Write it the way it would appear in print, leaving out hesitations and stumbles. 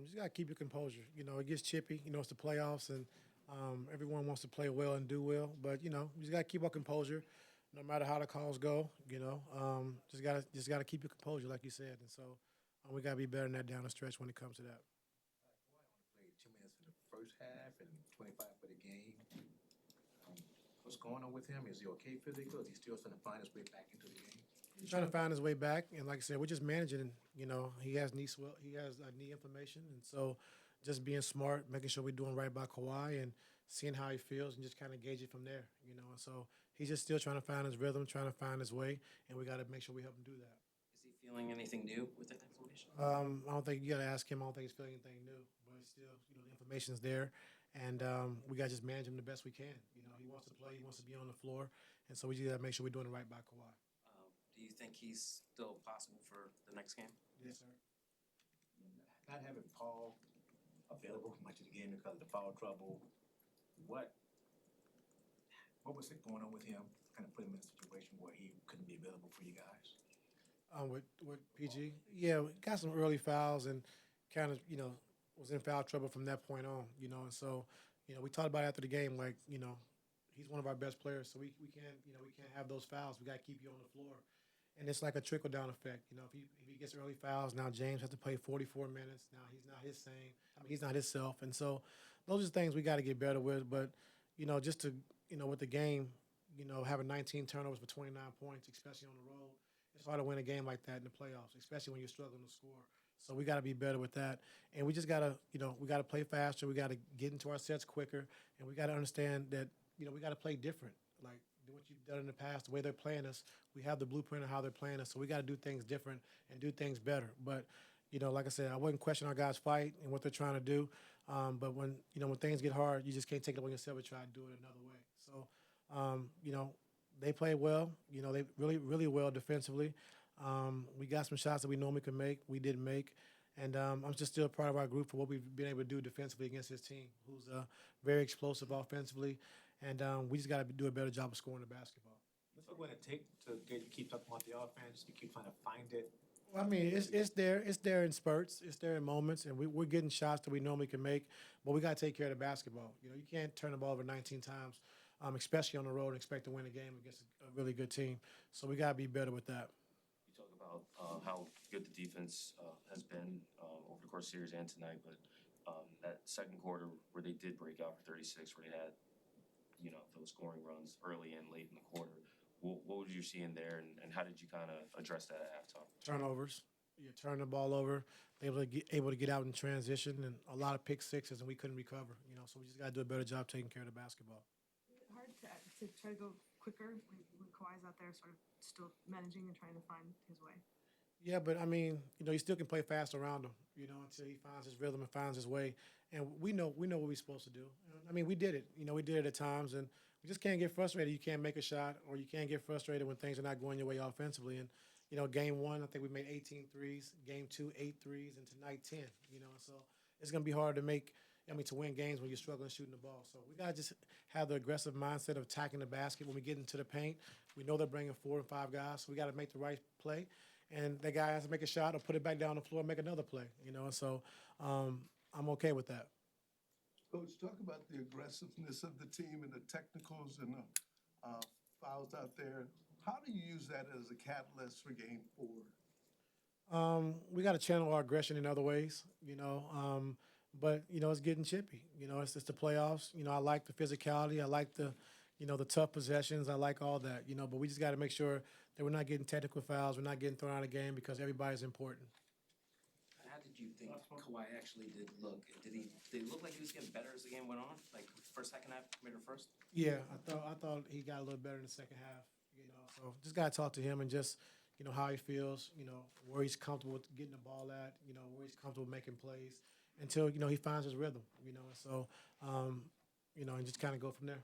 Just gotta keep your composure. It gets chippy. It's the playoffs, and everyone wants to play well and do well. But you just gotta keep our composure, no matter how the calls go. Just gotta keep your composure, like you said. And so we gotta be better than that down the stretch when it comes to that. Kawhi only played 2 minutes in the first half and 25 for the game. Um, what's going on with him? Is he okay physically? Or is he still trying to find his way back into the game? He's trying to find his way back, and like I said, we're just managing. He has he has knee inflammation, and so just being smart, making sure we're doing right by Kawhi, and seeing how he feels, and just kind of gauge it from there. And so he's just still trying to find his rhythm, trying to find his way, and we got to make sure we help him do that. Is he feeling anything new with that inflammation? I don't think you got to ask him. I don't think he's feeling anything new, but it's still, the information's there, and we got to just manage him the best we can. He wants to play, he wants to be on the floor, and so we just got to make sure we're doing it right by Kawhi. Do you think he's still possible for the next game? Yes, sir. Not having Paul available much of the game because of the foul trouble. What was it going on with him? Kind of put him in a situation where he couldn't be available for you guys. With PG, yeah, we got some early fouls and kind of was in foul trouble from that point on. And so we talked about it after the game, like he's one of our best players, so we can't have those fouls. We got to keep you on the floor. And it's like a trickle down effect. If he gets early fouls, now James has to play 44 minutes. Now he's not his same. He's not himself. And so those are things we got to get better with. But just to with the game, having 19 turnovers for 29 points, especially on the road, it's hard to win a game like that in the playoffs, especially when you're struggling to score. So we got to be better with that. And we just got to we got to play faster. We got to get into our sets quicker, and we got to understand that we got to play different. Like what you've done in the past, the way they're playing us, we have the blueprint of how they're playing us. So we got to do things different and do things better. But like I said, I wouldn't question our guys' fight and what they're trying to do. But when when things get hard, you just can't take it on yourself and try to do it another way. So they play well. They really well defensively. We got some shots that we normally could make. We didn't make. And I'm just still proud of our group for what we've been able to do defensively against this team, who's very explosive offensively. And we just got to do a better job of scoring the basketball. What's it going to take to get you keep talking about the offense? You keep trying to find it. Well, I mean, it's there. It's there in spurts. It's there in moments, and we're getting shots that we normally can make. But we got to take care of the basketball. You can't turn the ball over 19 times, especially on the road, and expect to win a game against a really good team. So we got to be better with that. You talk about how good the defense has been over the course of the series and tonight, but that second quarter where they did break out for 36, where they had those scoring runs early and late in the quarter. What was you seeing there, and how did you kind of address that at halftime? Turnovers. You turn the ball over. They were able to get out in transition, and a lot of pick sixes, and we couldn't recover. So we just got to do a better job taking care of the basketball. Hard to try to go quicker when Kawhi's out there, sort of still managing and trying to find his way. Yeah, but I mean, you still can play fast around him, until he finds his rhythm and finds his way. And we know what we're supposed to do. I mean, we did it. We did it at times, and we just can't get frustrated. You can't make a shot, or you can't get frustrated when things are not going your way offensively. And game one, I think we made 18 threes. Game two, 8 threes, and tonight 10. So it's gonna be hard to to win games when you're struggling shooting the ball. So we gotta just have the aggressive mindset of attacking the basket when we get into the paint. We know they're bringing 4 and 5 guys, so we got to make the right play. And that guy has to make a shot or put it back down on the floor and make another play, And so I'm okay with that. Coach, talk about the aggressiveness of the team and the technicals and the fouls out there. How do you use that as a catalyst for Game 4? We got to channel our aggression in other ways, but it's getting chippy. It's the playoffs. I like the physicality. I like the tough possessions. I like all that. But we just got to make sure that we're not getting technical fouls. We're not getting thrown out of the game because everybody's important. How did you think Kawhi actually did look? Did he look like he was getting better as the game went on? Like first, second half, compared to first? Yeah, I thought he got a little better in the second half. So just got to talk to him and just how he feels. Where he's comfortable with getting the ball at. Where he's comfortable making plays until he finds his rhythm. So and just kind of go from there.